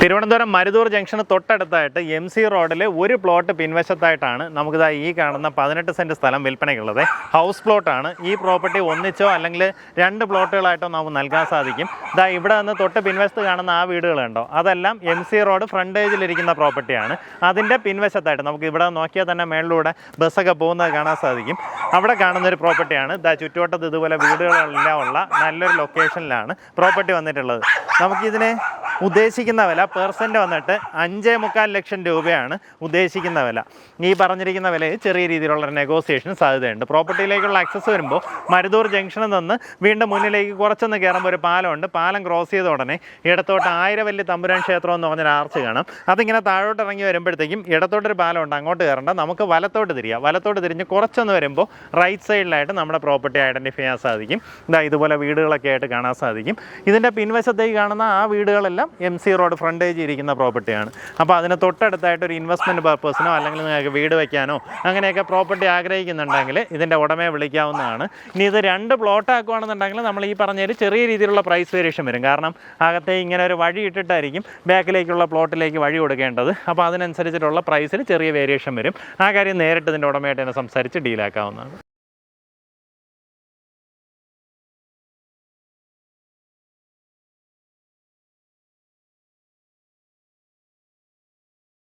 Thiruvananthapuram Maruthur junction തൊട്ടടുത്തായിട്ട് MC റോഡിൽ ഒരു പ്ലോട്ട് പിൻവശത്തായിട്ടാണ് നമുക്കിതാ ഈ കാണുന്ന 18 സെൻറ്റ് സ്ഥലം വിൽപ്പനയ്ക്കുള്ളത്. ഹൗസ് പ്ലോട്ടാണ്. ഈ പ്രോപ്പർട്ടി ഒന്നിച്ചോ അല്ലെങ്കിൽ 2 പ്ലോട്ടുകളായിട്ടോ നമുക്ക് നൽകാൻ സാധിക്കും. ഇതാ ഇവിടെ നിന്ന് തൊട്ട് പിൻവശത്ത് കാണുന്ന ആ വീടുകൾ കണ്ടോ, അതെല്ലാം MC റോഡ് ഫ്രണ്ടേജിലിരിക്കുന്ന പ്രോപ്പർട്ടിയാണ്. അതിൻ്റെ പിൻവശത്തായിട്ട് നമുക്ക് ഇവിടെ നോക്കിയാൽ തന്നെ മേളിലൂടെ ബസ്സൊക്കെ പോകുന്നത് കാണാൻ സാധിക്കും. അവിടെ കാണുന്നൊരു പ്രോപ്പർട്ടിയാണ്. ഇതാ ചുറ്റുവട്ടത്ത് ഇതുപോലെ വീടുകളെല്ലാം ഉള്ള നല്ലൊരു ലൊക്കേഷനിലാണ് പ്രോപ്പർട്ടി വന്നിട്ടുള്ളത്. നമുക്കിതിനെ ഉദ്ദേശിക്കുന്ന വില പെർസെൻറ്റ് വന്നിട്ട് 5.25 ലക്ഷം രൂപയാണ് ഉദ്ദേശിക്കുന്ന വില. ഈ പറഞ്ഞിരിക്കുന്ന വിലയിൽ ചെറിയ രീതിയിലുള്ള നെഗോസിയേഷൻ സാധ്യതയുണ്ട്. പ്രോപ്പർട്ടിയിലേക്കുള്ള ആക്സസ് വരുമ്പോൾ മരുതൂർ ജംഗ്ഷനിൽ നിന്ന് വീണ്ടും മുന്നിലേക്ക് കുറച്ചൊന്ന് കയറുമ്പോൾ ഒരു പാലമുണ്ട്. പാലം ക്രോസ് ചെയ്ത ഉടനെ ഇടത്തോട്ട് ആയിരവല്ലി തമ്പുരാൻ ക്ഷേത്രം എന്ന് പറഞ്ഞൊരു ആർച്ച് കാണാം. അതിങ്ങനെ താഴോട്ട് ഇറങ്ങി വരുമ്പോഴത്തേക്കും ഇടത്തോട്ടൊരു പാലമുണ്ട്, അങ്ങോട്ട് കയറേണ്ട, നമുക്ക് വലത്തോട്ട് തിരിയാം. വലത്തോട്ട് തിരിഞ്ഞ് കുറച്ചൊന്ന് വരുമ്പോൾ റൈറ്റ് സൈഡിലായിട്ട് നമ്മുടെ പ്രോപ്പർട്ടി ഐഡൻറ്റിഫൈ ചെയ്യാൻ സാധിക്കും. ഇതുപോലെ വീടുകളൊക്കെ ആയിട്ട് കാണാൻ സാധിക്കും. ഇതിൻ്റെ പിൻവശത്തേക്ക് കാണുന്ന ആ വീടുകളെല്ലാം MC റോഡ് ഫ്രണ്ടേജ് ഇരിക്കുന്ന പ്രോപ്പർട്ടിയാണ്. അപ്പോൾ അതിന് തൊട്ടടുത്തായിട്ട് ഒരു ഇൻവെസ്റ്റ്മെൻറ്റ് പർപ്പസിനോ അല്ലെങ്കിൽ നിങ്ങൾക്ക് വീട് വയ്ക്കാനോ അങ്ങനെയൊക്കെ പ്രോപ്പർട്ടി ആഗ്രഹിക്കുന്നുണ്ടെങ്കിൽ ഇതിൻ്റെ ഉടമയെ വിളിക്കാവുന്നതാണ്. ഇനി ഇത് 2 പ്ലോട്ട് ആക്കുകയാണെന്നുണ്ടെങ്കിൽ നമ്മൾ ഈ പറഞ്ഞതിൽ ചെറിയ രീതിയിലുള്ള പ്രൈസ് വേരിയേഷൻ വരും. കാരണം അകത്തെ ഇങ്ങനെ ഒരു വഴി ഇട്ടിട്ടായിരിക്കും ബാക്കിലേക്കുള്ള പ്ലോട്ടിലേക്ക് വഴി കൊടുക്കേണ്ടത്. അപ്പോൾ അതിനനുസരിച്ചിട്ടുള്ള പ്രൈസിൽ ചെറിയ വേരിയേഷൻ വരും. ആ കാര്യം നേരിട്ട് ഇതിൻ്റെ ഉടമയായിട്ട് തന്നെ സംസാരിച്ച് ഡീലാക്കാവുന്നതാണ്.